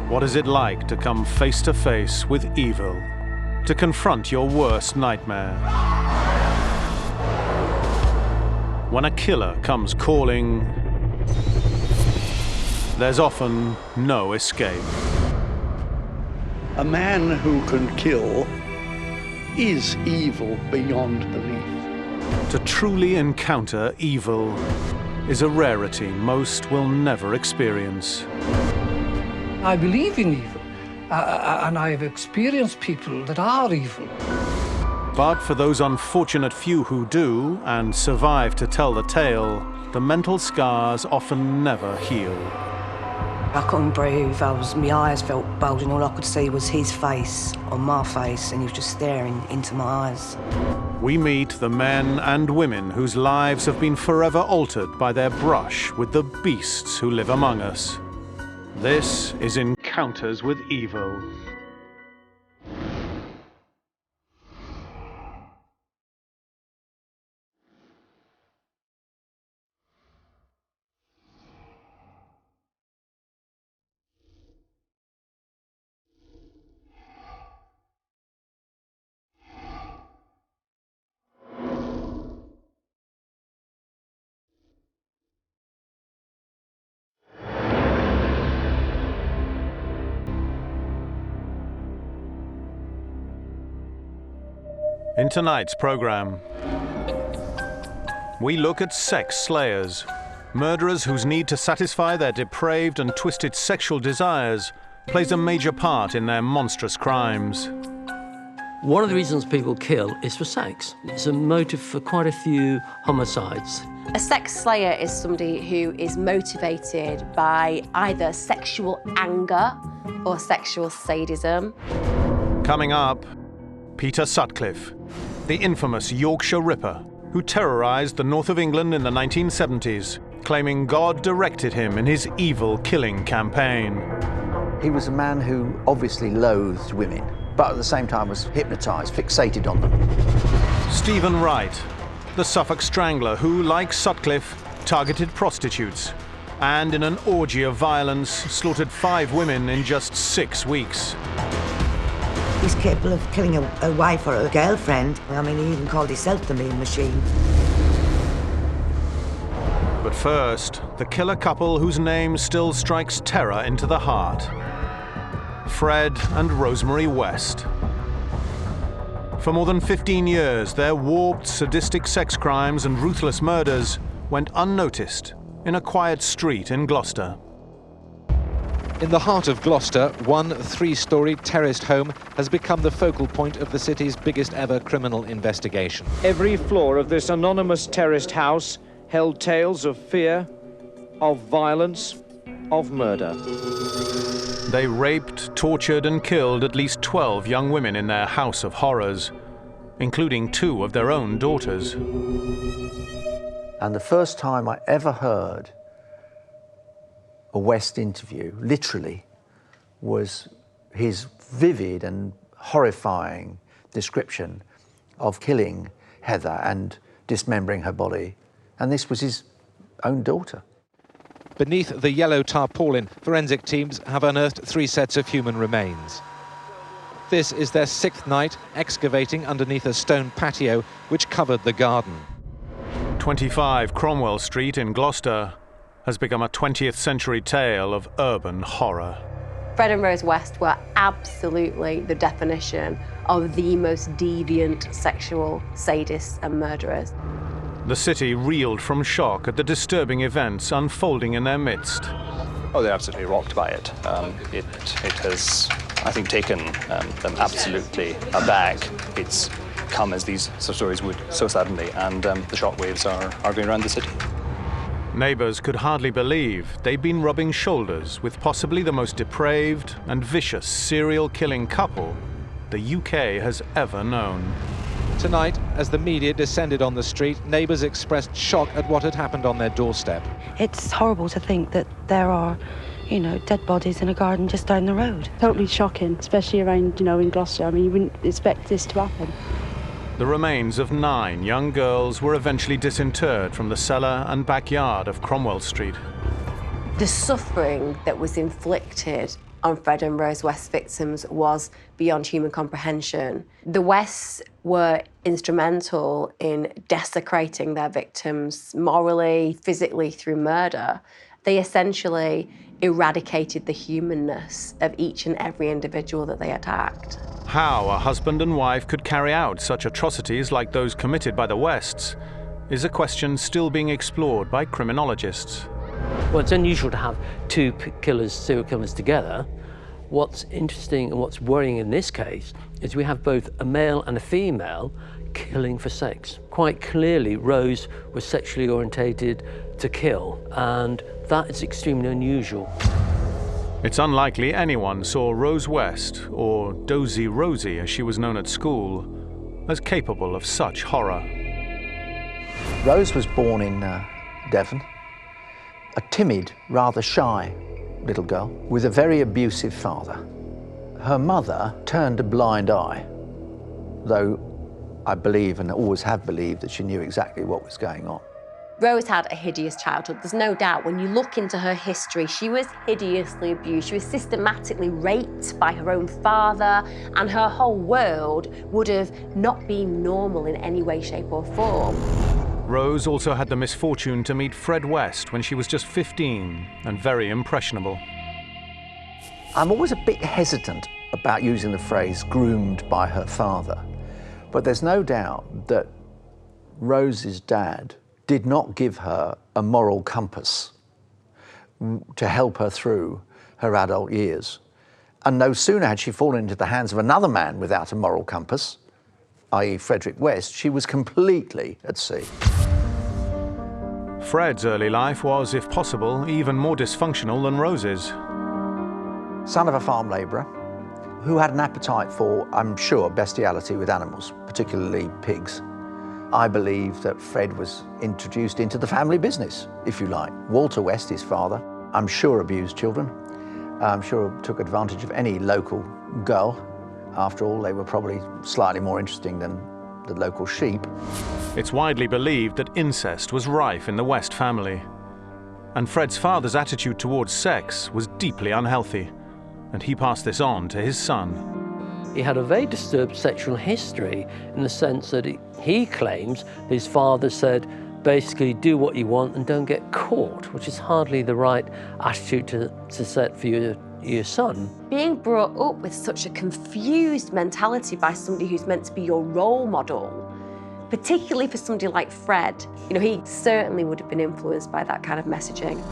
What is it like to come face to face with evil? To confront your worst nightmare? When a killer comes calling, there's often no escape. A man who can kill is evil beyond belief. To truly encounter evil is a rarity most will never experience. I believe in evil, and I've experienced people that are evil. But for those unfortunate few who do, and survive to tell the tale, the mental scars often never heal. I couldn't breathe, my eyes felt bulging, all I could see was his face on my face, and he was just staring into my eyes. We meet the men and women whose lives have been forever altered by their brush with the beasts who live among us. This is Encounters with Evil. In tonight's program, we look at sex slayers, murderers whose need to satisfy their depraved and twisted sexual desires plays a major part in their monstrous crimes. One of the reasons people kill is for sex. It's a motive for quite a few homicides. A sex slayer is somebody who is motivated by either sexual anger or sexual sadism. Coming up, Peter Sutcliffe, the infamous Yorkshire Ripper, who terrorized the north of England in the 1970s, claiming God directed him in his evil killing campaign. He was a man who obviously loathed women, but at the same time was hypnotized, fixated on them. Stephen Wright, the Suffolk Strangler, who, like Sutcliffe, targeted prostitutes, and in an orgy of violence, slaughtered 5 women in just 6 weeks. He's capable of killing a wife or a girlfriend. I mean, he even called himself the mean machine. But first, the killer couple whose name still strikes terror into the heart. Fred and Rosemary West. For more than 15 years, their warped, sadistic sex crimes and ruthless murders went unnoticed in a quiet street in Gloucester. In the heart of Gloucester, one 3-storey terraced home has become the focal point of the city's biggest ever criminal investigation. Every floor of this anonymous terraced house held tales of fear, of violence, of murder. They raped, tortured and killed at least 12 young women in their house of horrors, including 2 of their own daughters. And the first time I ever heard a West interview, literally, was his vivid and horrifying description of killing Heather and dismembering her body. And this was his own daughter. Beneath the yellow tarpaulin, forensic teams have unearthed 3 sets of human remains. This is their 6th night excavating underneath a stone patio which covered the garden. 25 Cromwell Street in Gloucester has become a 20th century tale of urban horror. Fred and Rose West were absolutely the definition of the most deviant sexual sadists and murderers. The city reeled from shock at the disturbing events unfolding in their midst. Oh, they're absolutely rocked by it. It has, I think, taken them absolutely aback. It's come as these stories would so suddenly, and the shockwaves are going around the city. Neighbours could hardly believe they'd been rubbing shoulders with possibly the most depraved and vicious serial-killing couple the UK has ever known. Tonight, as the media descended on the street, neighbours expressed shock at what had happened on their doorstep. It's horrible to think that there are, dead bodies in a garden just down the road. Totally shocking, especially around, in Gloucester. I mean, you wouldn't expect this to happen. The remains of 9 young girls were eventually disinterred from the cellar and backyard of Cromwell Street. The suffering that was inflicted on Fred and Rose West's victims was beyond human comprehension. The Wests were instrumental in desecrating their victims morally, physically, through murder. They essentially eradicated the humanness of each and every individual that they attacked. How a husband and wife could carry out such atrocities like those committed by the Wests is a question still being explored by criminologists. Well, it's unusual to have two serial killers together. What's interesting and what's worrying in this case is we have both a male and a female killing for sex. Quite clearly, Rose was sexually orientated to kill, and that is extremely unusual. It's unlikely anyone saw Rose West, or Dozy Rosie as she was known at school, as capable of such horror. Rose was born in Devon, a timid, rather shy little girl with a very abusive father. Her mother turned a blind eye, though I believe and always have believed that she knew exactly what was going on. Rose had a hideous childhood. There's no doubt when you look into her history, she was hideously abused. She was systematically raped by her own father, and her whole world would have not been normal in any way, shape or form. Rose also had the misfortune to meet Fred West when she was just 15 and very impressionable. I'm always a bit hesitant about using the phrase groomed by her father, but there's no doubt that Rose's dad did not give her a moral compass to help her through her adult years. And no sooner had she fallen into the hands of another man without a moral compass, i.e. Frederick West, she was completely at sea. Fred's early life was, if possible, even more dysfunctional than Rose's. Son of a farm labourer who had an appetite for, I'm sure, bestiality with animals, particularly pigs. I believe that Fred was introduced into the family business, if you like. Walter West, his father, I'm sure abused children. I'm sure took advantage of any local girl. After all, they were probably slightly more interesting than the local sheep. It's widely believed that incest was rife in the West family. And Fred's father's attitude towards sex was deeply unhealthy, and he passed this on to his son. He had a very disturbed sexual history in the sense that he claims his father said, basically, do what you want and don't get caught, which is hardly the right attitude to set for your son. Being brought up with such a confused mentality by somebody who's meant to be your role model, particularly for somebody like Fred, you know, he certainly would have been influenced by that kind of messaging.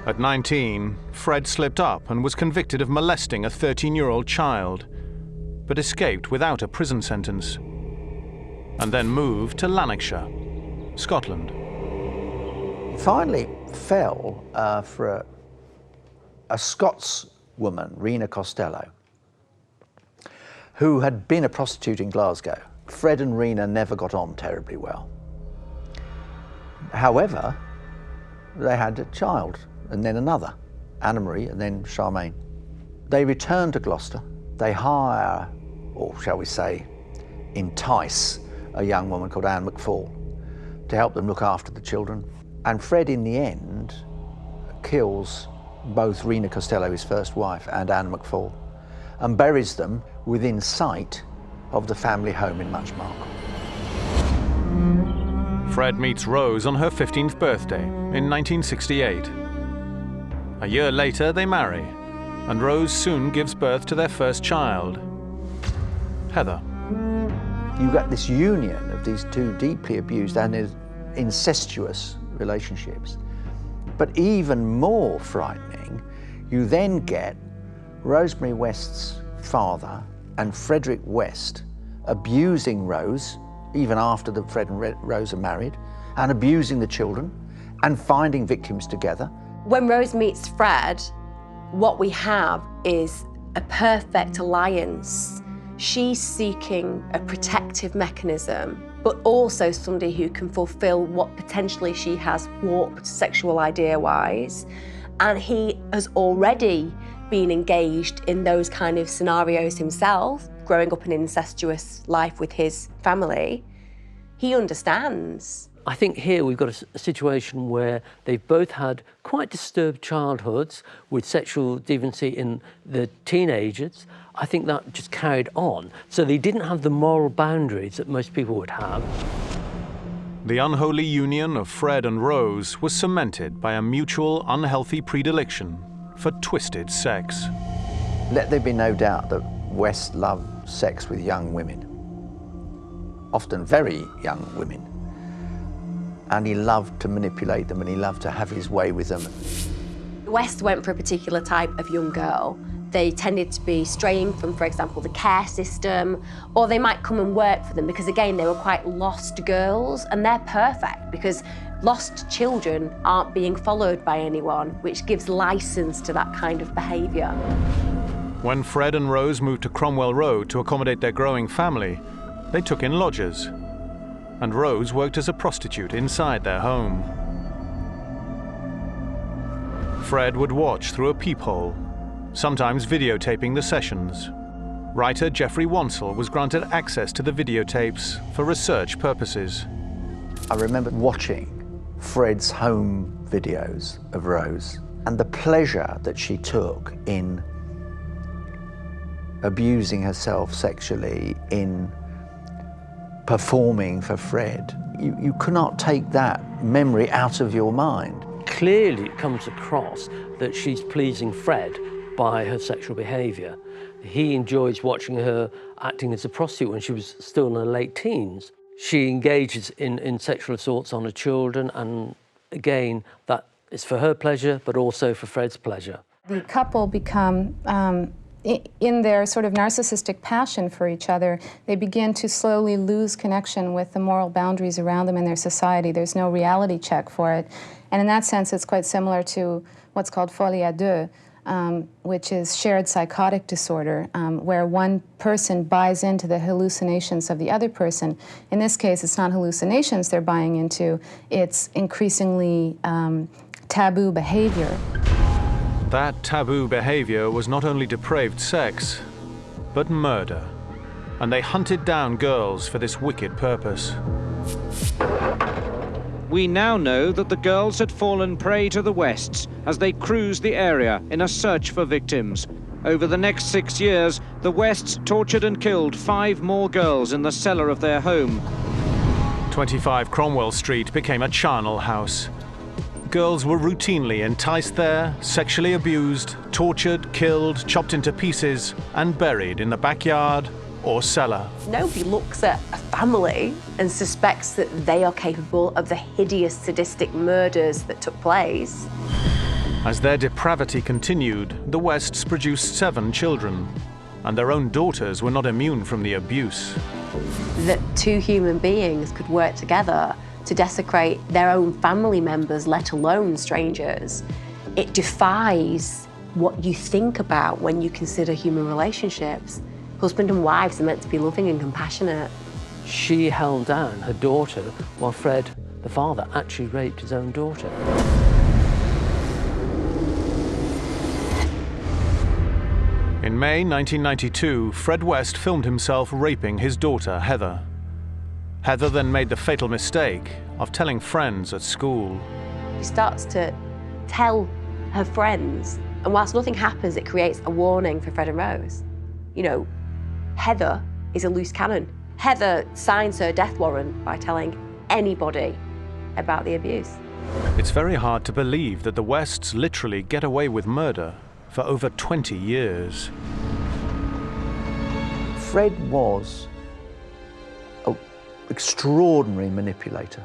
At 19, Fred slipped up and was convicted of molesting a 13-year-old child, but escaped without a prison sentence, and then moved to Lanarkshire, Scotland. He finally fell for a Scots woman, Rena Costello, who had been a prostitute in Glasgow. Fred and Rena never got on terribly well. However, they had a child, and then another, Anna-Marie, and then Charmaine. They return to Gloucester. They hire, or shall we say, entice a young woman called Anne McFall to help them look after the children. And Fred, in the end, kills both Rena Costello, his first wife, and Anne McFall, and buries them within sight of the family home in Muchmark. Fred meets Rose on her 15th birthday in 1968. A year later, they marry, and Rose soon gives birth to their first child, Heather. You get this union of these two deeply abused and incestuous relationships. But even more frightening, you then get Rosemary West's father and Frederick West abusing Rose, even after Fred and Rose are married, and abusing the children, and finding victims together. When Rose meets Fred, what we have is a perfect alliance. She's seeking a protective mechanism, but also somebody who can fulfill what potentially she has warped sexual idea-wise. And he has already been engaged in those kind of scenarios himself, growing up an incestuous life with his family. He understands. I think here we've got a situation where they've both had quite disturbed childhoods with sexual deviancy in the teenagers. I think that just carried on. So they didn't have the moral boundaries that most people would have. The unholy union of Fred and Rose was cemented by a mutual unhealthy predilection for twisted sex. Let there be no doubt that West loved sex with young women, often very young women. And he loved to manipulate them and he loved to have his way with them. West went for a particular type of young girl. They tended to be straying from, for example, the care system, or they might come and work for them because, again, they were quite lost girls, and they're perfect because lost children aren't being followed by anyone, which gives license to that kind of behaviour. When Fred and Rose moved to Cromwell Road to accommodate their growing family, they took in lodgers, and Rose worked as a prostitute inside their home. Fred would watch through a peephole, sometimes videotaping the sessions. Writer Geoffrey Wansell was granted access to the videotapes for research purposes. I remember watching Fred's home videos of Rose and the pleasure that she took in abusing herself sexually, in performing for Fred. You cannot take that memory out of your mind. Clearly it comes across that she's pleasing Fred by her sexual behaviour. He enjoys watching her acting as a prostitute when she was still in her late teens. She engages in sexual assaults on her children, and again, that is for her pleasure, but also for Fred's pleasure. The couple become, in their sort of narcissistic passion for each other, they begin to slowly lose connection with the moral boundaries around them in their society. There's no reality check for it. And in that sense, it's quite similar to what's called folie à deux, which is shared psychotic disorder, where one person buys into the hallucinations of the other person. In this case, it's not hallucinations they're buying into, it's increasingly taboo behavior. That taboo behavior was not only depraved sex, but murder. And they hunted down girls for this wicked purpose. We now know that the girls had fallen prey to the Wests as they cruised the area in a search for victims. Over the next 6 years, the Wests tortured and killed 5 more girls in the cellar of their home. 25 Cromwell Street became a charnel house. Girls were routinely enticed there, sexually abused, tortured, killed, chopped into pieces, and buried in the backyard or cellar. Nobody looks at a family and suspects that they are capable of the hideous, sadistic murders that took place. As their depravity continued, the Wests produced 7 children, and their own daughters were not immune from the abuse. That 2 human beings could work together to desecrate their own family members, let alone strangers. It defies what you think about when you consider human relationships. Husband and wives are meant to be loving and compassionate. She held down her daughter while Fred, the father, actually raped his own daughter. In May 1992, Fred West filmed himself raping his daughter, Heather. Heather then made the fatal mistake of telling friends at school. She starts to tell her friends, and whilst nothing happens, it creates a warning for Fred and Rose. You know, Heather is a loose cannon. Heather signs her death warrant by telling anybody about the abuse. It's very hard to believe that the Wests literally get away with murder for over 20 years. Fred was an extraordinary manipulator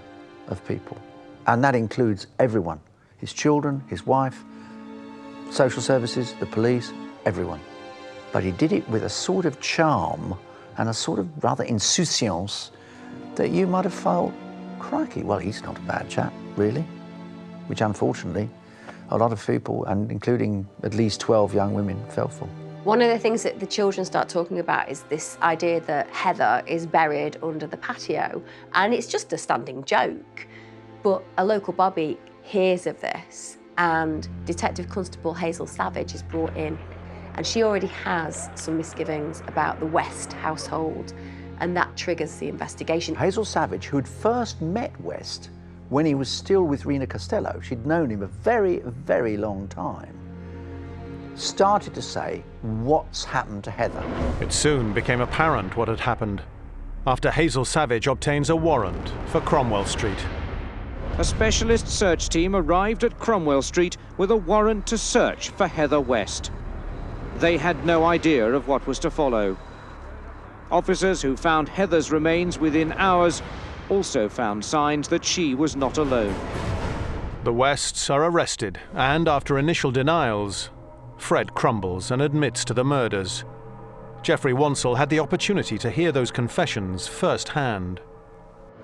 of people, and that includes everyone, his children, his wife, social services, the police, everyone. But he did it with a sort of charm and a sort of rather insouciance that you might have felt, crikey, well, he's not a bad chap, really, which unfortunately a lot of people, and including at least 12 young women, fell for. One of the things that the children start talking about is this idea that Heather is buried under the patio, and it's just a standing joke. But a local bobby hears of this, and Detective Constable Hazel Savage is brought in, and she already has some misgivings about the West household and that triggers the investigation. Hazel Savage, who'd first met West when he was still with Rena Costello, she'd known him a very, very long time, started to say, what's happened to Heather? It soon became apparent what had happened after Hazel Savage obtains a warrant for Cromwell Street. A specialist search team arrived at Cromwell Street with a warrant to search for Heather West. They had no idea of what was to follow. Officers who found Heather's remains within hours also found signs that she was not alone. The Wests are arrested, and after initial denials, Fred crumbles and admits to the murders. Geoffrey Wansell had the opportunity to hear those confessions firsthand.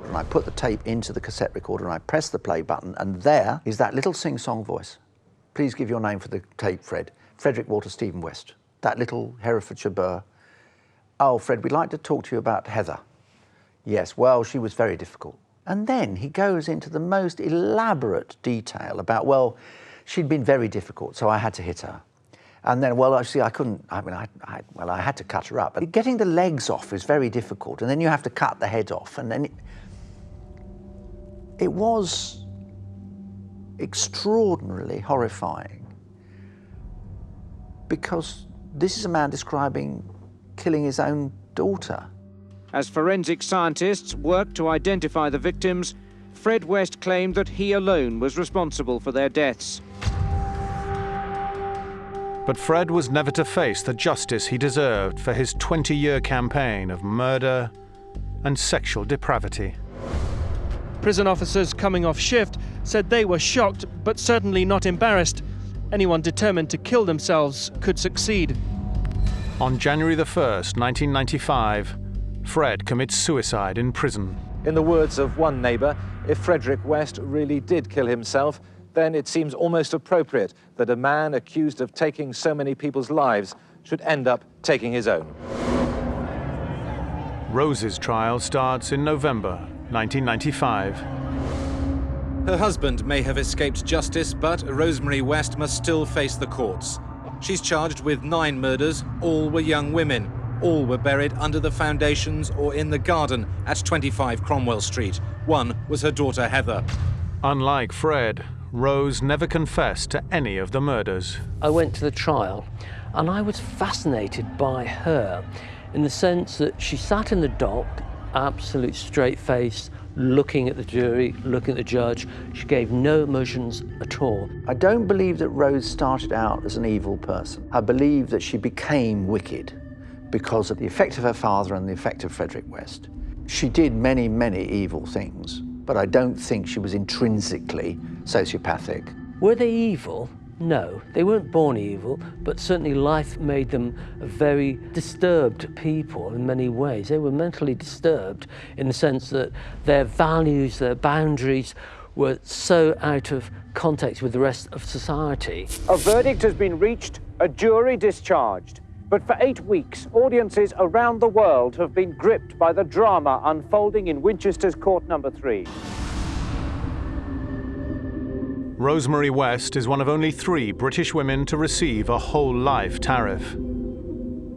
And I put the tape into the cassette recorder and I pressed the play button, and there is that little sing-song voice. Please give your name for the tape, Fred. Frederick Walter Stephen West. That little Herefordshire burr. Oh, Fred, we'd like to talk to you about Heather. Yes, well, she was very difficult. And then he goes into the most elaborate detail about, well, she'd been very difficult, so I had to hit her. And then, well, actually, I couldn't, I had to cut her up. But getting the legs off is very difficult, and then you have to cut the head off, and then it was extraordinarily horrifying, because this is a man describing killing his own daughter. As forensic scientists worked to identify the victims, Fred West claimed that he alone was responsible for their deaths. But Fred was never to face the justice he deserved for his 20-year campaign of murder and sexual depravity. Prison officers coming off shift said they were shocked, but certainly not embarrassed. Anyone determined to kill themselves could succeed. On January the 1st, 1995, Fred commits suicide in prison. In the words of one neighbour, if Frederick West really did kill himself, then it seems almost appropriate that a man accused of taking so many people's lives should end up taking his own. Rose's trial starts in November 1995. Her husband may have escaped justice, but Rosemary West must still face the courts. She's charged with 9 murders. All were young women. All were buried under the foundations or in the garden at 25 Cromwell Street. One was her daughter Heather. Unlike Fred, Rose never confessed to any of the murders. I went to the trial and I was fascinated by her in the sense that she sat in the dock, absolute straight-faced, looking at the jury, looking at the judge. She gave no emotions at all. I don't believe that Rose started out as an evil person. I believe that she became wicked because of the effect of her father and the effect of Frederick West. She did many, many evil things, but I don't think she was intrinsically sociopathic. Were they evil? No, they weren't born evil, but certainly life made them very disturbed people in many ways. They were mentally disturbed in the sense that their values, their boundaries were so out of context with the rest of society. A verdict has been reached, a jury discharged. But for 8 weeks, audiences around the world have been gripped by the drama unfolding in Winchester's Court Number 3. Rosemary West is one of only 3 British women to receive a whole life tariff.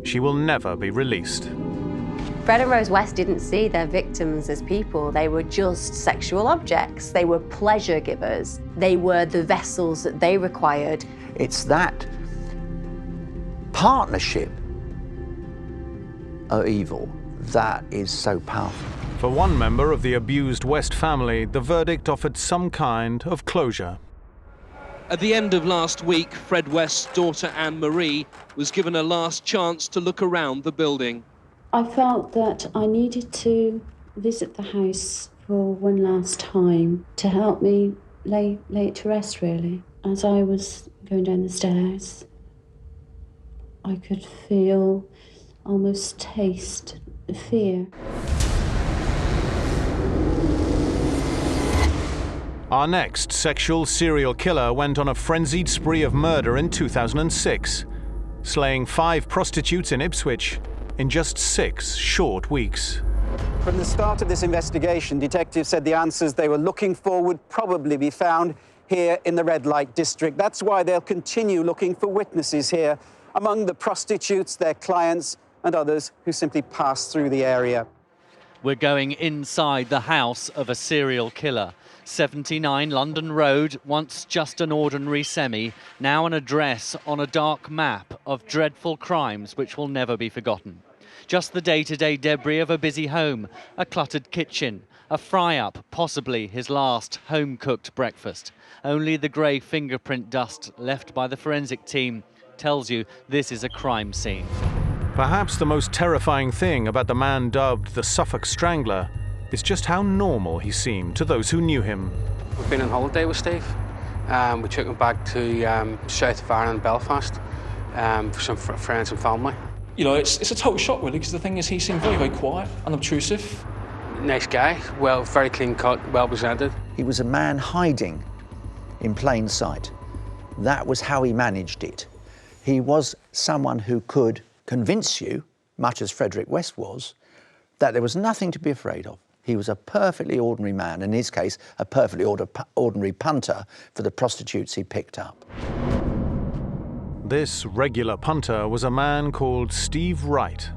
She will never be released. Fred and Rose West didn't see their victims as people. They were just sexual objects. They were pleasure givers. They were the vessels that they required. It's that partnership of evil that is so powerful. For one member of the abused West family, the verdict offered some kind of closure. At the end of last week, Fred West's daughter Anne-Marie was given a last chance to look around the building. I felt that I needed to visit the house for one last time to help me lay it to rest, really. As I was going down the stairs, I could feel, almost taste, the fear. Our next sexual serial killer went on a frenzied spree of murder in 2006, slaying 5 prostitutes in Ipswich in just 6 short weeks. From the start of this investigation, detectives said the answers they were looking for would probably be found here in the red light district. That's why they'll continue looking for witnesses here, among the prostitutes, their clients, and others who simply pass through the area. We're going inside the house of a serial killer. 79 London Road, once just an ordinary semi, now an address on a dark map of dreadful crimes which will never be forgotten. Just the day-to-day debris of a busy home, a cluttered kitchen, a fry-up, possibly his last home-cooked breakfast. Only the grey fingerprint dust left by the forensic team tells you this is a crime scene. Perhaps the most terrifying thing about the man dubbed the Suffolk Strangler is just how normal he seemed to those who knew him. We've been on holiday with Steve. We took him back to south of Ireland, Belfast, for some friends and family. You know, it's a total shock, really, because the thing is, he seemed very, very quiet, unobtrusive. Nice guy, well, very clean cut, well presented. He was a man hiding in plain sight. That was how he managed it. He was someone who could convince you, much as Frederick West was, that there was nothing to be afraid of. He was a perfectly ordinary man, in his case, a perfectly ordinary punter for the prostitutes he picked up. This regular punter was a man called Steve Wright.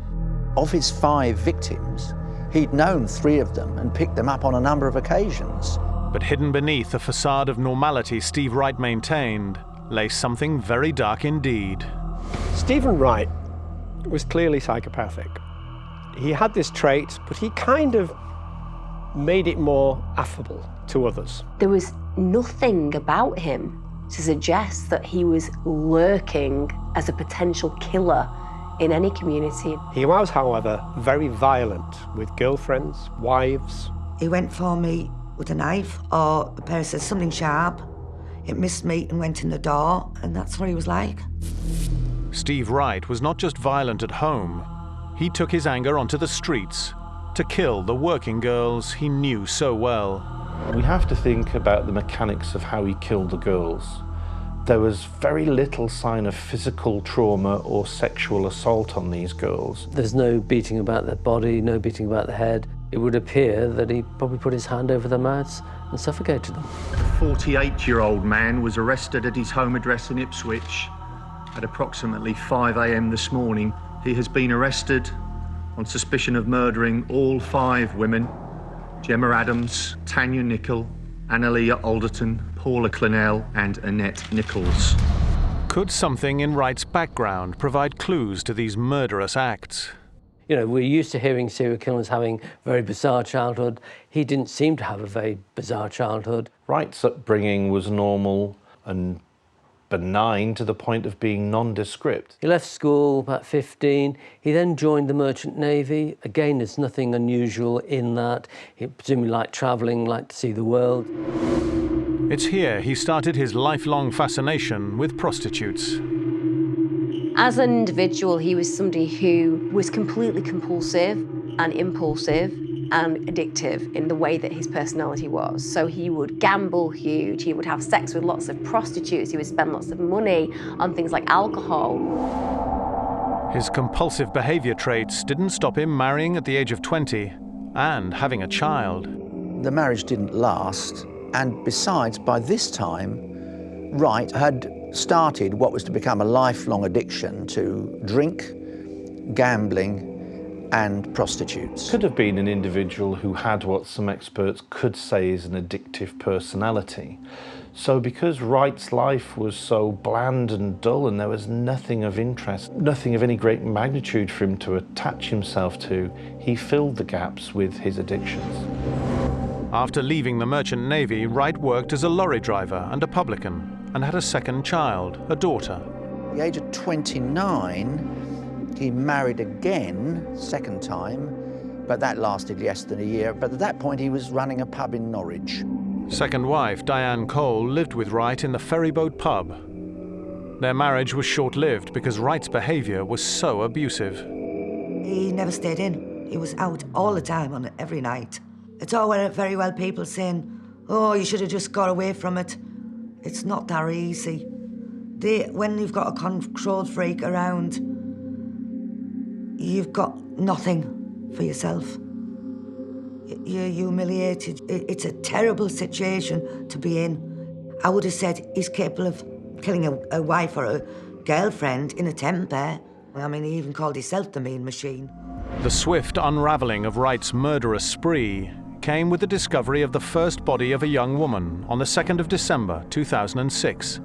Of his 5 victims, he'd known 3 of them and picked them up on a number of occasions. But hidden beneath the facade of normality Steve Wright maintained lay something very dark indeed. Stephen Wright was clearly psychopathic. He had this trait, but he kind of made it more affable to others. There was nothing about him to suggest that he was lurking as a potential killer in any community. He was, however, very violent with girlfriends, wives. He went for me with a knife or a pair of scissors, something sharp. It missed me and went in the door, and that's what he was like. Steve Wright was not just violent at home. He took his anger onto the streets to kill the working girls he knew so well. We have to think about the mechanics of how he killed the girls. There was very little sign of physical trauma or sexual assault on these girls. There's no beating about their body, no beating about the head. It would appear that he probably put his hand over their mouths and suffocated them. A 48-year-old man was arrested at his home address in Ipswich at approximately 5 a.m. this morning. He has been arrested on suspicion of murdering all 5 women: Gemma Adams, Tanya Nicol, Annalea Alderton, Paula Clennell and Annette Nichols. Could something in Wright's background provide clues to these murderous acts? You know, we're used to hearing serial killers having very bizarre childhood. He didn't seem to have a very bizarre childhood. Wright's upbringing was normal and benign to the point of being nondescript. He left school about 15. He then joined the Merchant Navy. Again, there's nothing unusual in that. He presumably liked travelling, liked to see the world. It's here he started his lifelong fascination with prostitutes. As an individual, he was somebody who was completely compulsive and impulsive and addictive in the way that his personality was. So he would gamble huge, he would have sex with lots of prostitutes, he would spend lots of money on things like alcohol. His compulsive behaviour traits didn't stop him marrying at the age of 20 and having a child. The marriage didn't last, and besides, by this time, Wright had started what was to become a lifelong addiction to drink, gambling, and prostitutes. Could have been an individual who had what some experts could say is an addictive personality. So because Wright's life was so bland and dull and there was nothing of interest, nothing of any great magnitude for him to attach himself to, he filled the gaps with his addictions. After leaving the Merchant Navy, Wright worked as a lorry driver and a publican and had a second child, a daughter. At the age of 29, he married again, second time, but that lasted less than a year. But at that point, he was running a pub in Norwich. Second wife, Diane Cole, lived with Wright in the Ferryboat pub. Their marriage was short-lived because Wright's behaviour was so abusive. He never stayed in. He was out all the time on it, every night. It's all very well people saying, oh, you should have just got away from it. It's not that easy. When you've got a control freak around, you've got nothing for yourself. You're humiliated. It's a terrible situation to be in. I would have said he's capable of killing a wife or a girlfriend in a temper. I mean, he even called himself the mean machine. The swift unravelling of Wright's murderous spree came with the discovery of the first body of a young woman on the 2nd of December 2006.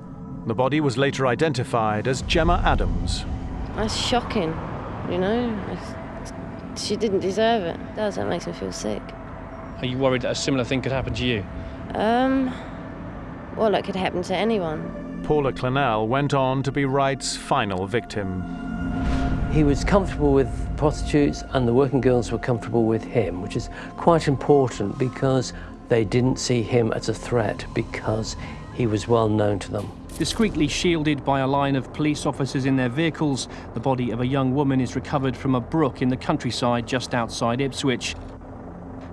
The body was later identified as Gemma Adams. That's shocking, you know. She didn't deserve it. It does, that makes me feel sick. Are you worried that a similar thing could happen to you? Well, it could happen to anyone. Paula Clennell went on to be Wright's final victim. He was comfortable with prostitutes and the working girls were comfortable with him, which is quite important because they didn't see him as a threat because he was well known to them. Discreetly shielded by a line of police officers in their vehicles, the body of a young woman is recovered from a brook in the countryside just outside Ipswich.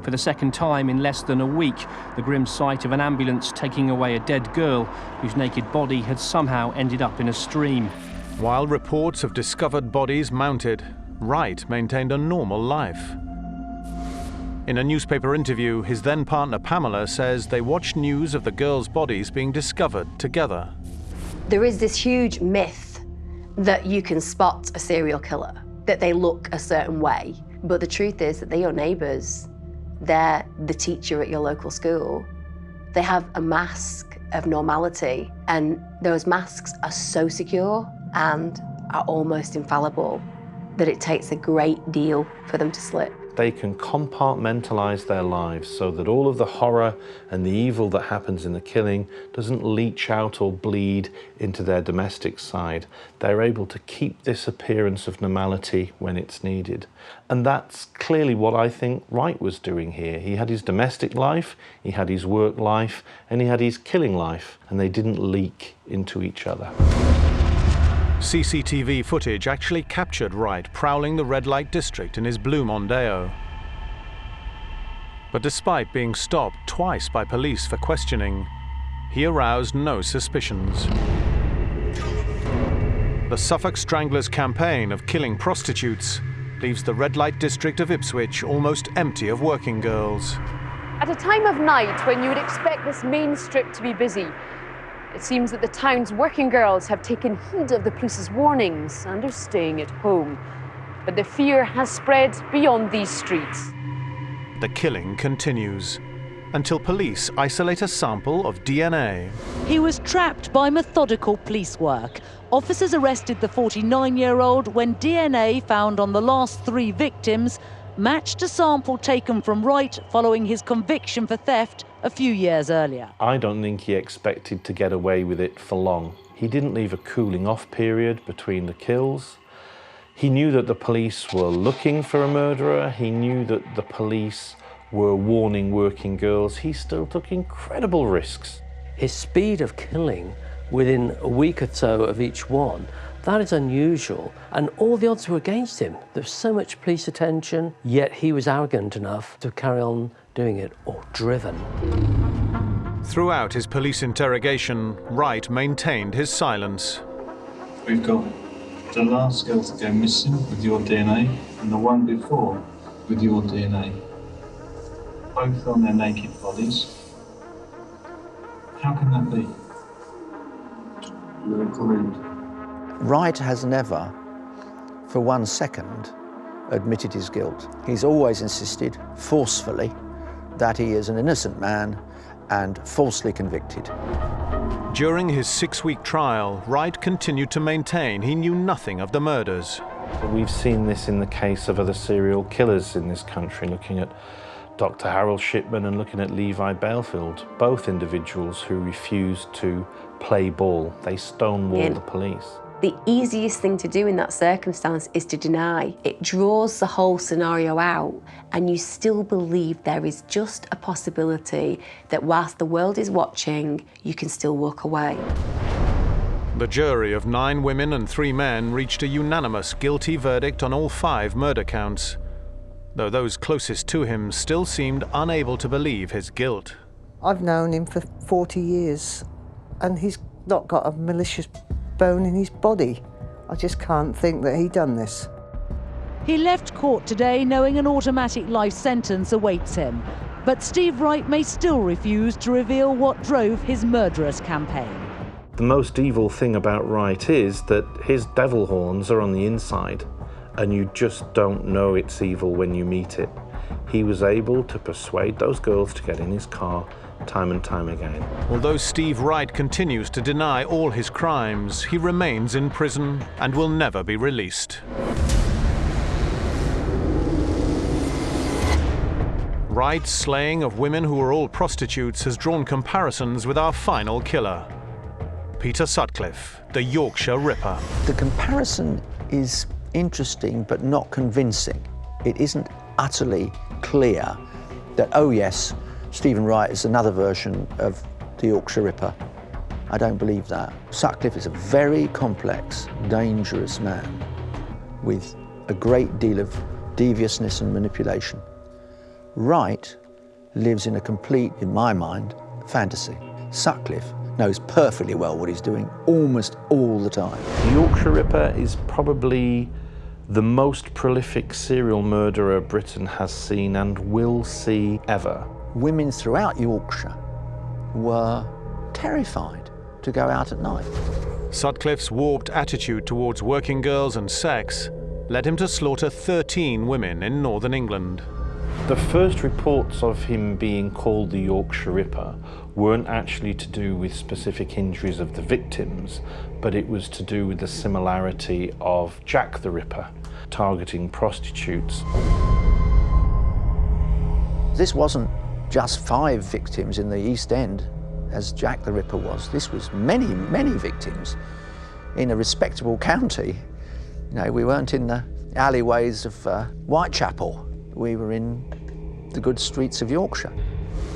For the second time in less than a week, the grim sight of an ambulance taking away a dead girl whose naked body had somehow ended up in a stream. While reports of discovered bodies mounted, Wright maintained a normal life. In a newspaper interview, his then partner Pamela says they watched news of the girls' bodies being discovered together. There is this huge myth that you can spot a serial killer, that they look a certain way. But the truth is that they're your neighbours. They're the teacher at your local school. They have a mask of normality, and those masks are so secure and are almost infallible that it takes a great deal for them to slip. They can compartmentalise their lives so that all of the horror and the evil that happens in the killing doesn't leach out or bleed into their domestic side. They're able to keep this appearance of normality when it's needed. And that's clearly what I think Wright was doing here. He had his domestic life, he had his work life, and he had his killing life, and they didn't leak into each other. CCTV footage actually captured Wright prowling the red light district in his blue Mondeo. But despite being stopped twice by police for questioning, he aroused no suspicions. The Suffolk Stranglers' campaign of killing prostitutes leaves the red light district of Ipswich almost empty of working girls. At a time of night when you would expect this main strip to be busy, it seems that the town's working girls have taken heed of the police's warnings and are staying at home. But the fear has spread beyond these streets. The killing continues until police isolate a sample of DNA. He was trapped by methodical police work. Officers arrested the 49-year-old when DNA found on the last 3 victims matched a sample taken from Wright following his conviction for theft a few years earlier. I don't think he expected to get away with it for long. He didn't leave a cooling off period between the kills. He knew that the police were looking for a murderer. He knew that the police were warning working girls. He still took incredible risks. His speed of killing within a week or so of each one, that is unusual, and all the odds were against him. There was so much police attention, yet he was arrogant enough to carry on doing it, or driven. Throughout his police interrogation, Wright maintained his silence. We've got the last girl to go missing with your DNA and the one before with your DNA. Both on their naked bodies. How can that be? You're agreed. Wright has never, for 1 second, admitted his guilt. He's always insisted, forcefully, that he is an innocent man and falsely convicted. During his 6-week trial, Wright continued to maintain he knew nothing of the murders. We've seen this in the case of other serial killers in this country, looking at Dr. Harold Shipman and looking at Levi Balefield, both individuals who refused to play ball. They stonewalled the police. The easiest thing to do in that circumstance is to deny. It draws the whole scenario out, and you still believe there is just a possibility that whilst the world is watching, you can still walk away. The jury of 9 women and 3 men reached a unanimous guilty verdict on all 5 murder counts, though those closest to him still seemed unable to believe his guilt. I've known him for 40 years, and he's not got a malicious bone in his body. I just can't think that he done this. He left court today knowing an automatic life sentence awaits him. But Steve Wright may still refuse to reveal what drove his murderous campaign. The most evil thing about Wright is that his devil horns are on the inside, and you just don't know it's evil when you meet it. He was able to persuade those girls to get in his car time and time again. Although Steve Wright continues to deny all his crimes, he remains in prison and will never be released. Wright's slaying of women who were all prostitutes has drawn comparisons with our final killer, Peter Sutcliffe, the Yorkshire Ripper. The comparison is interesting but not convincing. It isn't utterly clear that, oh yes, Stephen Wright is another version of the Yorkshire Ripper. I don't believe that. Sutcliffe is a very complex, dangerous man with a great deal of deviousness and manipulation. Wright lives in a complete, in my mind, fantasy. Sutcliffe knows perfectly well what he's doing almost all the time. The Yorkshire Ripper is probably the most prolific serial murderer Britain has seen and will see ever. Women throughout Yorkshire were terrified to go out at night. Sutcliffe's warped attitude towards working girls and sex led him to slaughter 13 women in northern England. The first reports of him being called the Yorkshire Ripper weren't actually to do with specific injuries of the victims, but it was to do with the similarity of Jack the Ripper, targeting prostitutes. This wasn't just 5 victims in the East End, as Jack the Ripper was. This was many, many victims in a respectable county. You know, we weren't in the alleyways of Whitechapel. We were in the good streets of Yorkshire.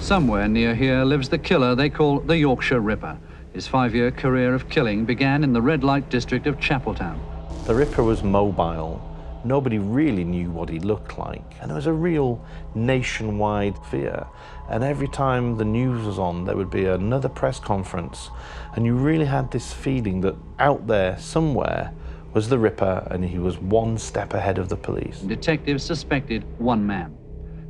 Somewhere near here lives the killer they call the Yorkshire Ripper. His 5-year career of killing began in the red light district of Chapeltown. The Ripper was mobile. Nobody really knew what he looked like, and there was a real nationwide fear. And every time the news was on, there would be another press conference, and you really had this feeling that out there somewhere was the Ripper, and he was one step ahead of the police. Detectives suspected one man.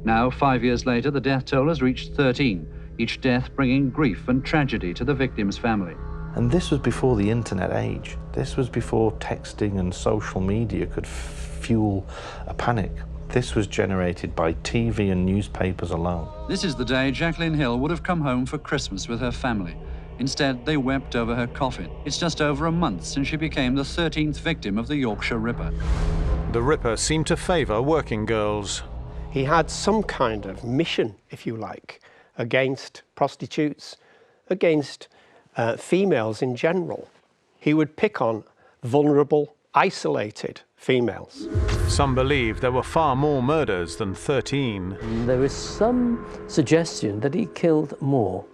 Now, 5 years later, the death toll has reached 13, each death bringing grief and tragedy to the victim's family. And this was before the internet age. This was before texting and social media could fuel a panic. This was generated by TV and newspapers alone. This is the day Jacqueline Hill would have come home for Christmas with her family. Instead, they wept over her coffin. It's just over a month since she became the 13th victim of the Yorkshire Ripper. The Ripper seemed to favour working girls. He had some kind of mission, if you like, against prostitutes, against females in general. He would pick on vulnerable, isolated females. Some believe there were far more murders than 13. There is some suggestion that he killed more,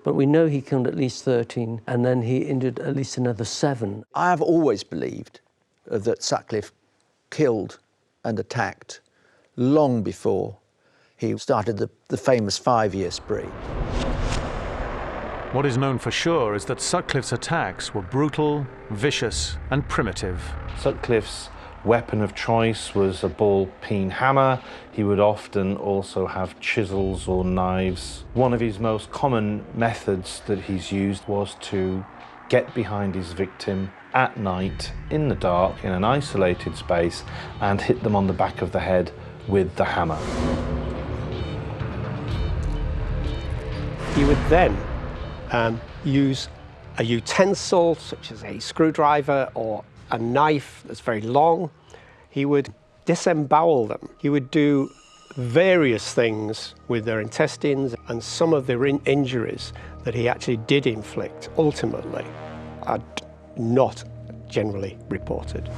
but we know he killed at least 13, and then he injured at least another 7. I have always believed that Sutcliffe killed and attacked long before he started the famous 5-year spree. What is known for sure is that Sutcliffe's attacks were brutal, vicious, and primitive. Sutcliffe's weapon of choice was a ball-peen hammer. He would often also have chisels or knives. One of his most common methods that he's used was to get behind his victim at night, in the dark, in an isolated space, and hit them on the back of the head with the hammer. He would then use a utensil, such as a screwdriver or a knife that's very long. He would disembowel them. He would do various things with their intestines, and some of the injuries that he actually did inflict, ultimately, are not generally reported.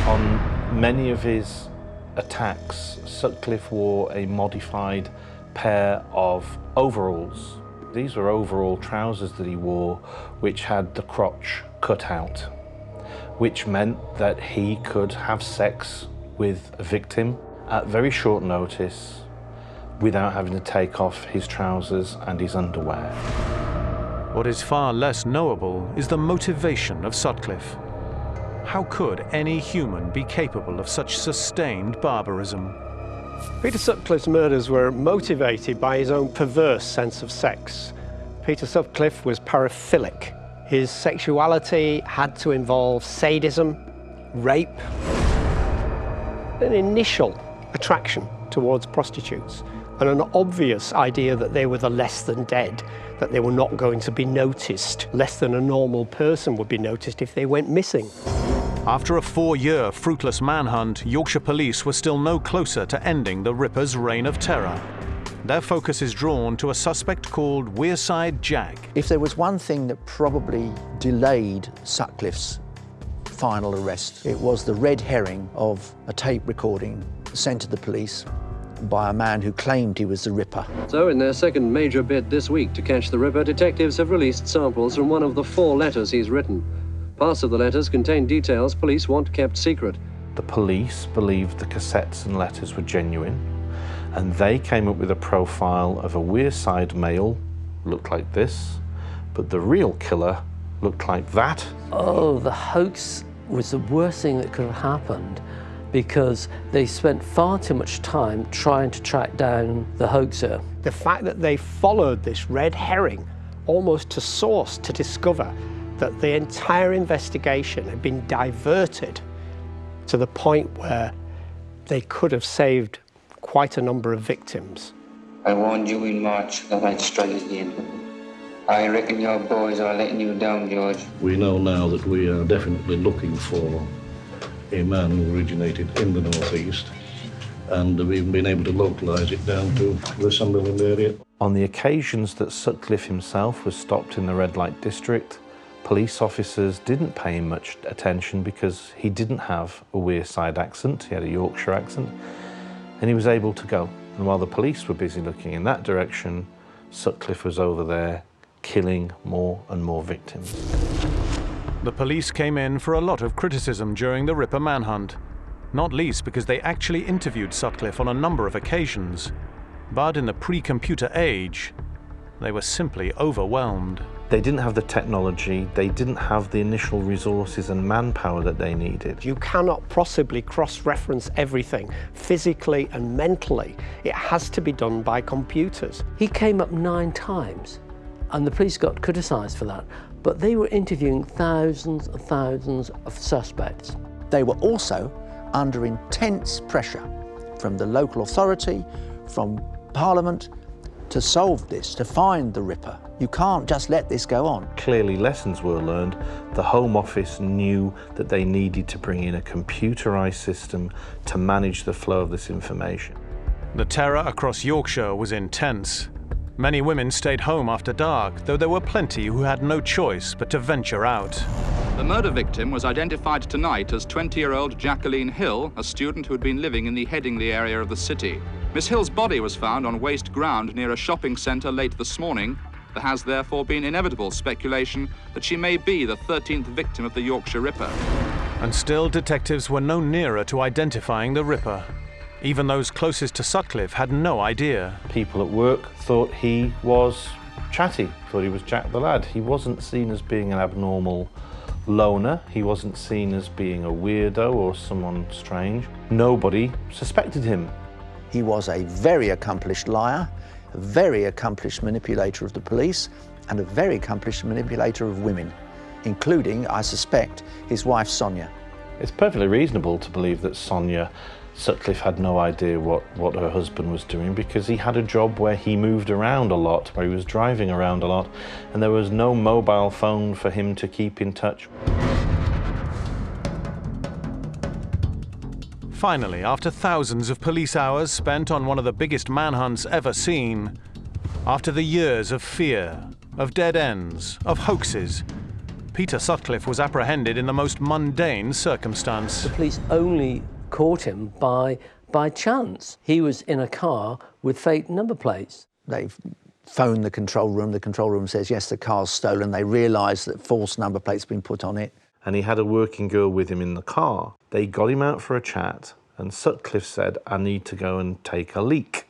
On many of his attacks, Sutcliffe wore a modified pair of overalls. These were overall trousers that he wore, which had the crotch cut out, which meant that he could have sex with a victim at very short notice without having to take off his trousers and his underwear. What is far less knowable is the motivation of Sutcliffe. How could any human be capable of such sustained barbarism? Peter Sutcliffe's murders were motivated by his own perverse sense of sex. Peter Sutcliffe was paraphilic. His sexuality had to involve sadism, rape, an initial attraction towards prostitutes, and an obvious idea that they were the less than dead, that they were not going to be noticed, less than a normal person would be noticed if they went missing. After a 4-year fruitless manhunt, Yorkshire police were still no closer to ending the Ripper's reign of terror. Their focus is drawn to a suspect called Wearside Jack. If there was one thing that probably delayed Sutcliffe's final arrest, it was the red herring of a tape recording sent to the police by a man who claimed he was the Ripper. So in their second major bid this week to catch the Ripper, detectives have released samples from one of the 4 letters he's written. Parts of the letters contain details police want kept secret. The police believed the cassettes and letters were genuine, and they came up with a profile of a Wearside male, looked like this, but the real killer looked like that. Oh, the hoax was the worst thing that could have happened, because they spent far too much time trying to track down the hoaxer. The fact that they followed this red herring almost to source to discover that the entire investigation had been diverted to the point where they could have saved quite a number of victims. I warned you in March that I'd strike again. I reckon your boys are letting you down, George. We know now that we are definitely looking for a man who originated in the northeast, and have even been able to localise it down to the Sunderland area. On the occasions that Sutcliffe himself was stopped in the red light district, police officers didn't pay him much attention because he didn't have a Wearside accent, he had a Yorkshire accent, and he was able to go. And while the police were busy looking in that direction, Sutcliffe was over there killing more and more victims. The police came in for a lot of criticism during the Ripper manhunt, not least because they actually interviewed Sutcliffe on a number of occasions. But in the pre-computer age, they were simply overwhelmed. They didn't have the technology, they didn't have the initial resources and manpower that they needed. You cannot possibly cross-reference everything physically and mentally. It has to be done by computers. He came up 9 times, and the police got criticised for that, but they were interviewing thousands and thousands of suspects. They were also under intense pressure from the local authority, from Parliament, to solve this, to find the Ripper. You can't just let this go on. Clearly lessons were learned. The Home Office knew that they needed to bring in a computerised system to manage the flow of this information. The terror across Yorkshire was intense. Many women stayed home after dark, though there were plenty who had no choice but to venture out. The murder victim was identified tonight as 20-year-old Jacqueline Hill, a student who had been living in the Headingley area of the city. Miss Hill's body was found on waste ground near a shopping centre late this morning. There has therefore been inevitable speculation that she may be the 13th victim of the Yorkshire Ripper. And still detectives were no nearer to identifying the Ripper. Even those closest to Sutcliffe had no idea. People at work thought he was chatty, thought he was Jack the Lad. He wasn't seen as being an abnormal loner. He wasn't seen as being a weirdo or someone strange. Nobody suspected him. He was a very accomplished liar, a very accomplished manipulator of the police, and a very accomplished manipulator of women, including, I suspect, his wife Sonia. It's perfectly reasonable to believe that Sutcliffe had no idea what her husband was doing, because he had a job where he moved around a lot, where he was driving around a lot, and there was no mobile phone for him to keep in touch. Finally, after thousands of police hours spent on one of the biggest manhunts ever seen, after the years of fear, of dead ends, of hoaxes, Peter Sutcliffe was apprehended in the most mundane circumstance. The police only caught him by chance. He was in a car with fake number plates. They phoned the control room says, yes, the car's stolen. They realise that false number plates have been put on it. And he had a working girl with him in the car. They got him out for a chat, and Sutcliffe said, I need to go and take a leak.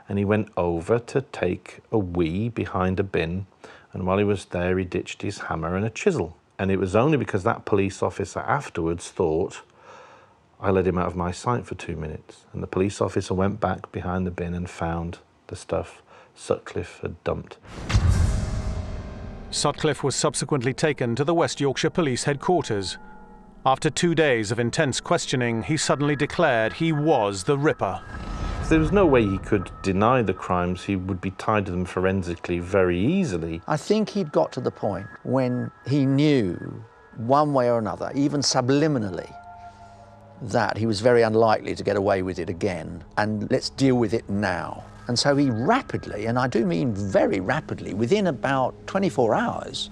And he went over to take a wee behind a bin, and while he was there, he ditched his hammer and a chisel. And it was only because that police officer afterwards thought, I let him out of my sight for 2 minutes. And the police officer went back behind the bin and found the stuff Sutcliffe had dumped. Sutcliffe was subsequently taken to the West Yorkshire Police headquarters. After 2 days of intense questioning, he suddenly declared he was the Ripper. There was no way he could deny the crimes. He would be tied to them forensically very easily. I think he'd got to the point when he knew, one way or another, even subliminally, that he was very unlikely to get away with it again, and let's deal with it now. And so he rapidly, and I do mean very rapidly, within about 24 hours,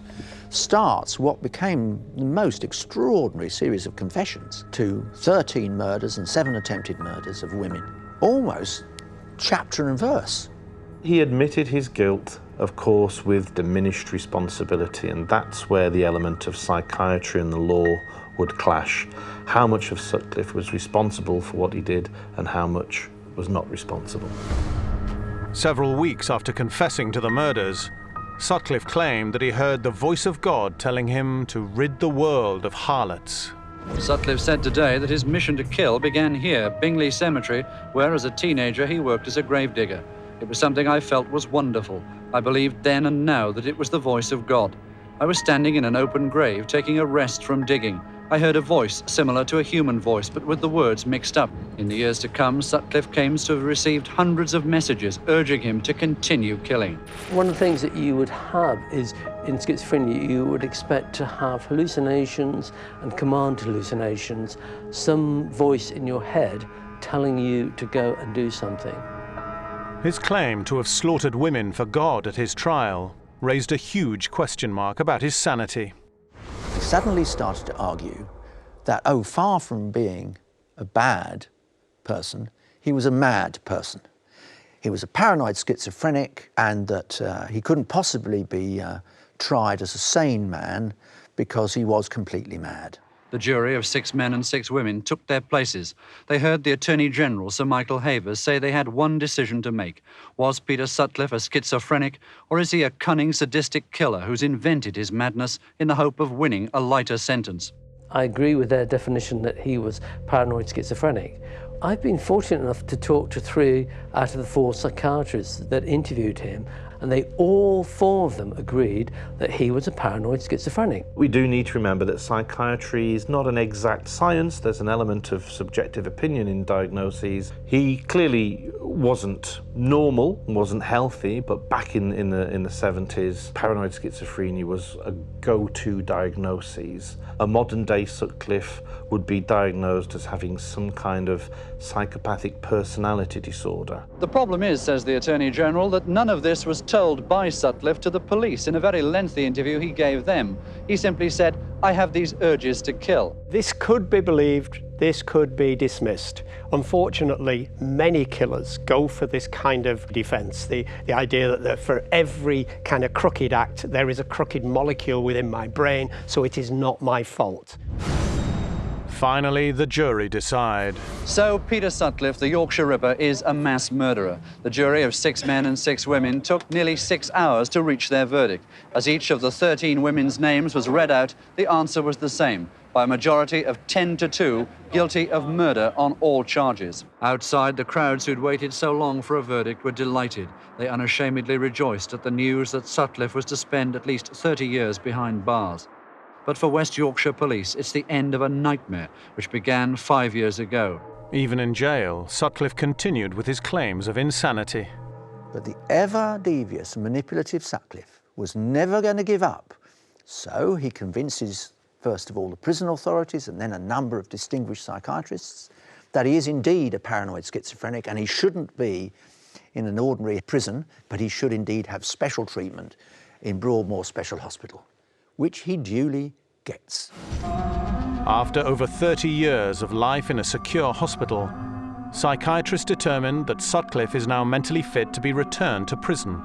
starts what became the most extraordinary series of confessions to 13 murders and 7 attempted murders of women. Almost chapter and verse. He admitted his guilt, of course, with diminished responsibility, and that's where the element of psychiatry and the law would clash. How much of Sutcliffe was responsible for what he did and how much was not responsible. Several weeks after confessing to the murders, Sutcliffe claimed that he heard the voice of God telling him to rid the world of harlots. Sutcliffe said today that his mission to kill began here, Bingley Cemetery, where as a teenager he worked as a gravedigger. It was something I felt was wonderful. I believed then and now that it was the voice of God. I was standing in an open grave, taking a rest from digging. I heard a voice similar to a human voice, but with the words mixed up. In the years to come, Sutcliffe claims to have received hundreds of messages urging him to continue killing. One of the things that you would have is, in schizophrenia, you would expect to have hallucinations and command hallucinations, some voice in your head telling you to go and do something. His claim to have slaughtered women for God at his trial raised a huge question mark about his sanity. He suddenly started to argue that, oh, far from being a bad person, he was a mad person. He was a paranoid schizophrenic, and that he couldn't possibly be tried as a sane man because he was completely mad. The jury of 6 men and 6 women took their places. They heard the Attorney General, Sir Michael Havers, say they had one decision to make. Was Peter Sutcliffe a schizophrenic, or is he a cunning, sadistic killer who's invented his madness in the hope of winning a lighter sentence? I agree with their definition that he was paranoid schizophrenic. I've been fortunate enough to talk to 3 out of the 4 psychiatrists that interviewed him, and they all 4 of them agreed that he was a paranoid schizophrenic. We do need to remember that psychiatry is not an exact science. There's an element of subjective opinion in diagnoses. He clearly wasn't normal, wasn't healthy, but back in the 70s, paranoid schizophrenia was a go-to diagnosis. A modern-day Sutcliffe would be diagnosed as having some kind of psychopathic personality disorder. The problem is, says the Attorney General, that none of this was told by Sutcliffe to the police in a very lengthy interview he gave them. He simply said, I have these urges to kill. This could be believed, this could be dismissed. Unfortunately, many killers go for this kind of defense, the idea that for every kind of crooked act, there is a crooked molecule within my brain, so it is not my fault. Finally, the jury decide. So Peter Sutcliffe, the Yorkshire Ripper, is a mass murderer. The jury of 6 men and 6 women took nearly 6 hours to reach their verdict. As each of the 13 women's names was read out, the answer was the same, by a majority of 10-2, guilty of murder on all charges. Outside, the crowds who'd waited so long for a verdict were delighted. They unashamedly rejoiced at the news that Sutcliffe was to spend at least 30 years behind bars. But for West Yorkshire Police, it's the end of a nightmare which began 5 years ago. Even in jail, Sutcliffe continued with his claims of insanity. But the ever-devious, manipulative Sutcliffe was never going to give up. So he convinces, first of all, the prison authorities and then a number of distinguished psychiatrists that he is indeed a paranoid schizophrenic and he shouldn't be in an ordinary prison, but he should indeed have special treatment in Broadmoor Special Hospital, which he duly gets. After over 30 years of life in a secure hospital, psychiatrists determined that Sutcliffe is now mentally fit to be returned to prison.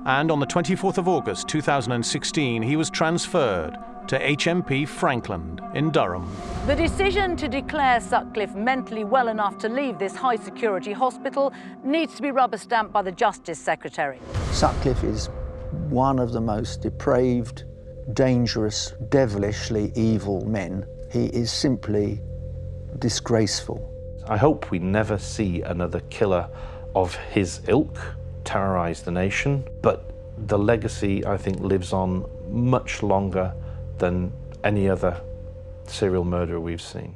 And on the 24th of August 2016, he was transferred to HMP Frankland in Durham. The decision to declare Sutcliffe mentally well enough to leave this high-security hospital needs to be rubber-stamped by the Justice Secretary. Sutcliffe is one of the most depraved, dangerous, devilishly evil men. He is simply disgraceful. I hope we never see another killer of his ilk terrorise the nation, but the legacy, I think, lives on much longer than any other serial murderer we've seen.